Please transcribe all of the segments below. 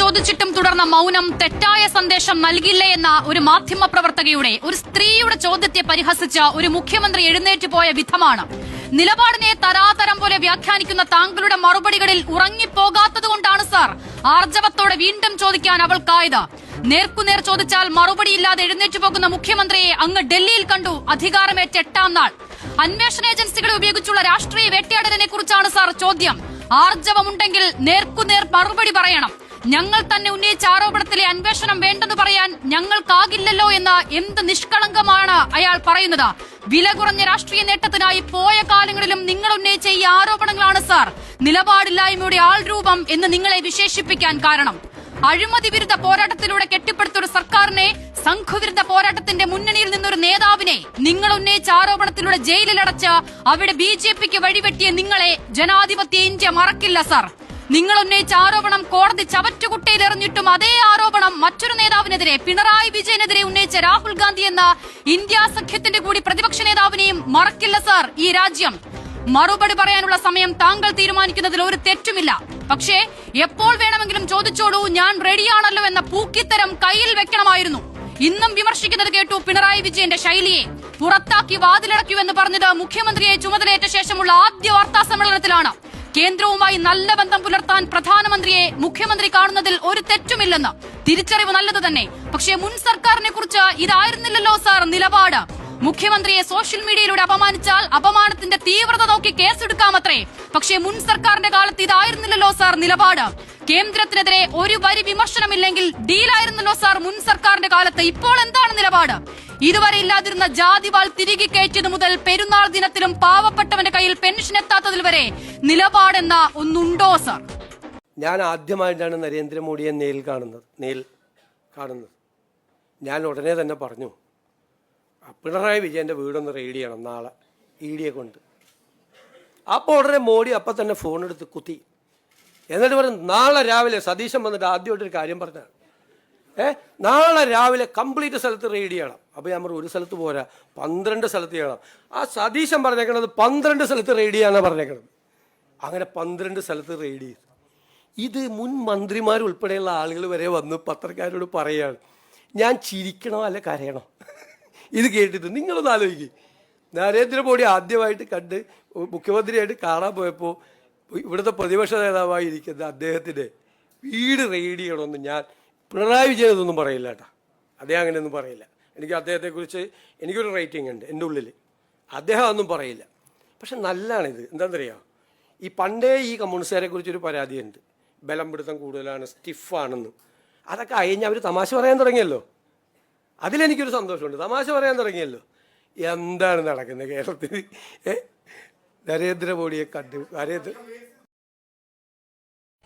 ചോദിച്ചിട്ടും തുടർന്ന മൗനം തെറ്റായ സന്ദേശം നൽകില്ലേ എന്ന ഒരു മാധ്യമ പ്രവർത്തകയുടെ, ഒരു സ്ത്രീയുടെ ചോദ്യത്തെ പരിഹസിച്ച ഒരു മുഖ്യമന്ത്രി എഴുന്നേറ്റ് പോയ വിധമാണ്. നിലപാടിനെ തരാതരം പോലെ വ്യാഖ്യാനിക്കുന്ന താങ്കളുടെ മറുപടികളിൽ ഉറങ്ങിപ്പോകാത്തതുകൊണ്ടാണ് സാർ ആർജവത്തോടെ വീണ്ടും ചോദിക്കാൻ അവൾക്കായത്. നേർക്കുനേർ ചോദിച്ചാൽ മറുപടിയില്ലാതെ എഴുന്നേറ്റ് പോകുന്ന മുഖ്യമന്ത്രിയെ അങ്ങ് ഡൽഹിയിൽ കണ്ടു അധികാരമേറ്റ 8-ാം നാൾ. അന്വേഷണ ഏജൻസികളെ ഉപയോഗിച്ചുള്ള രാഷ്ട്രീയ വേട്ടയാടലിനെ കുറിച്ചാണ് സാർ ചോദ്യം. ആർജവമുണ്ടെങ്കിൽ നേർക്കുനേർ മറുപടി പറയണം. ഞങ്ങൾ തന്നെ ഉന്നയിച്ച ആരോപണത്തിലെ അന്വേഷണം വേണ്ടെന്ന് പറയാൻ ഞങ്ങൾക്കാകില്ലല്ലോ എന്ന എന്ത് നിഷ്കളങ്കമാണ് അയാൾ പറയുന്നത്. വില കുറഞ്ഞ രാഷ്ട്രീയ നേട്ടത്തിനായി പോയ കാലങ്ങളിലും നിങ്ങൾ ഉന്നയിച്ച ഈ ആരോപണങ്ങളാണ് സാർ നിലപാടില്ലായ്മയുടെ ആൾരൂപം എന്ന് നിങ്ങളെ വിശേഷിപ്പിക്കാൻ കാരണം. അഴിമതി വിരുദ്ധ പോരാട്ടത്തിലൂടെ കെട്ടിപ്പടുത്തൊരു സർക്കാരിനെ, സംഘവിരുദ്ധ പോരാട്ടത്തിന്റെ മുന്നണിയിൽ നിന്നൊരു നേതാവിനെ നിങ്ങൾ ഉന്നയിച്ച ആരോപണത്തിലൂടെ ജയിലിലടച്ച് അവിടെ BJPക്ക് വഴിവെട്ടിയ നിങ്ങളെ ജനാധിപത്യ ഇന്ത്യ മറക്കില്ല സാർ. നിങ്ങൾ ഉന്നയിച്ച ആരോപണം കോടതി ചവറ്റുകുട്ടയിൽ എറിഞ്ഞിട്ടും അതേ ആരോപണം മറ്റൊരു നേതാവിനെതിരെ, പിണറായി വിജയനെതിരെ ഉന്നയിച്ച രാഹുൽ ഗാന്ധി എന്ന ഇന്ത്യ സഖ്യത്തിന്റെ കൂടി പ്രതിപക്ഷ നേതാവിനെയും മറക്കില്ല സാർ ഈ രാജ്യം. മറുപടി പറയാനുള്ള സമയം താങ്കൾ തീരുമാനിക്കുന്നതിൽ ഒരു തെറ്റുമില്ല. പക്ഷേ എപ്പോൾ വേണമെങ്കിലും ചോദിച്ചോളൂ, ഞാൻ റെഡിയാണല്ലോ എന്ന പൂക്കിത്തരം കയ്യിൽ വെക്കണമായിരുന്നു. ഇന്നും വിമർശിക്കുന്നത് കേട്ടു പിണറായി വിജയന്റെ ശൈലിയെ. പുറത്താക്കി വാതിലടയ്ക്കുവെന്ന് പറഞ്ഞത് മുഖ്യമന്ത്രിയെ ചുമതലയേറ്റ ശേഷമുള്ള ആദ്യ വാർത്താ സമ്മേളനത്തിലാണ്. കേന്ദ്രവുമായി നല്ല ബന്ധം പുലർത്താൻ പ്രധാനമന്ത്രിയെ മുഖ്യമന്ത്രി കാണുന്നതിൽ ഒരു തെറ്റുമില്ലെന്ന് തിരിച്ചറിവ് നല്ലത് തന്നെ. പക്ഷേ മുൻ സർക്കാരിനെ കുറിച്ച് ഇതായിരുന്നില്ലല്ലോ സാർ നിലപാട്. മുഖ്യമന്ത്രിയെ സോഷ്യൽ മീഡിയയിലൂടെ അപമാനിച്ചാൽ അപമാനത്തിന്റെ തീവ്രത നോക്കി കേസെടുക്കാമത്രേ. പക്ഷേ മുൻ സർക്കാരിന്റെ കാലത്ത് ഇതായിരുന്നില്ലല്ലോ സാർ നിലപാട്. കേന്ദ്രത്തിനെതിരെ ഒരു വരി വിമർശനമില്ലെങ്കിൽ ഡീലായിരുന്നല്ലോ സാർ മുൻ സർക്കാരിന്റെ കാലത്ത്. ഇപ്പോൾ എന്താണ് നിലപാട്? ഇതുവരെ ഇല്ലാതിരുന്ന ജാതിവാൾ തിരികെ കയറ്റിയത് മുതൽ പെരുന്നാൾ ദിനത്തിലും പാവപ്പെട്ടവന്റെ കയ്യിൽ പെൻഷൻ എത്താത്തതിൽ വരെ നിലപാടെന്ന ഒന്നുണ്ടോ സാർ? ഞാൻ ആദ്യമായിട്ടാണ് നരേന്ദ്രമോദിയെ നേരിൽ കാണുന്നത്. ഞാൻ ഉടനെ തന്നെ പറഞ്ഞു, പിണറായി വിജയന്റെ വീടൊന്ന് റെയ്ഡ് ചെയ്യണം നാളെ ED കൊണ്ട്. അപ്പോൾ ഉടനെ മോഡി അപ്പം തന്നെ ഫോൺ എടുത്ത് കുത്തി. എന്നിട്ട് പറഞ്ഞു, നാളെ രാവിലെ സതീശൻ വന്നിട്ട് ആദ്യമായിട്ടൊരു കാര്യം പറഞ്ഞാണ്, നാളെ രാവിലെ കംപ്ലീറ്റ് സ്ഥലത്ത് റെയ്ഡ് ചെയ്യണം. അപ്പോൾ ഞാൻ പറഞ്ഞു, ഒരു സ്ഥലത്ത് പോരാ, 12 സ്ഥലത്ത് ചെയ്യണം. ആ സതീശൻ പറഞ്ഞേക്കണത് 12 സ്ഥലത്ത് റെയ്ഡ് ചെയ്യാനാണ് പറഞ്ഞേക്കണത്. അങ്ങനെ 12 സ്ഥലത്ത് റെയ്ഡ് ചെയ്തു. ഇത് മുൻ മന്ത്രിമാരുൾപ്പെടെയുള്ള ആളുകൾ വരെ വന്ന് പത്രക്കാരോട് പറയുകയാണ്. ഞാൻ ചിരിക്കണോ അല്ലെ കരയണോ ഇത് കേട്ടിട്ട്? നിങ്ങളൊന്ന് ആലോചിക്കും. നരേന്ദ്രമോദി ആദ്യമായിട്ട് കണ്ട് മുഖ്യമന്ത്രിയായിട്ട് കാണാൻ പോയപ്പോൾ ഇവിടുത്തെ പ്രതിപക്ഷ നേതാവായിരിക്കുന്ന അദ്ദേഹത്തിൻ്റെ വീട് റെയ്ഡ് ചെയ്യണമെന്ന് ഞാൻ പിണറായി വിജയൻ ഇതൊന്നും പറയില്ല കേട്ടോ. അദ്ദേഹം അങ്ങനെയൊന്നും പറയില്ല. എനിക്ക് അദ്ദേഹത്തെക്കുറിച്ച് എനിക്കൊരു റേറ്റിംഗ് ഉണ്ട് എൻ്റെ ഉള്ളിൽ. അദ്ദേഹം ഒന്നും പറയില്ല. പക്ഷെ നല്ലതാണിത്. എന്താണെന്നറിയാം, ഈ പണ്ടേ ഈ കമ്മ്യൂണിസ്റ്റുകാരെ കുറിച്ചൊരു പരാതിയുണ്ട്, ബലം പിടുത്തം കൂടുതലാണ്, സ്റ്റിഫാണെന്ന്. അതൊക്കെ അയഞ്ഞ് അവർ തമാശ പറയാൻ തുടങ്ങിയല്ലോ. അതിലെനിക്കൊരു സന്തോഷമുണ്ട്. തമാശ പറയാൻ തുടങ്ങിയല്ലോ. എന്താണ് നടക്കുന്നത് കേരളത്തിൽ? നരേന്ദ്രമോദിയെ കണ്ടു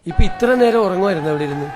ഇപ്പം ഇത്ര നേരം ഉറങ്ങുമായിരുന്നു അവിടെ ഇരുന്ന്.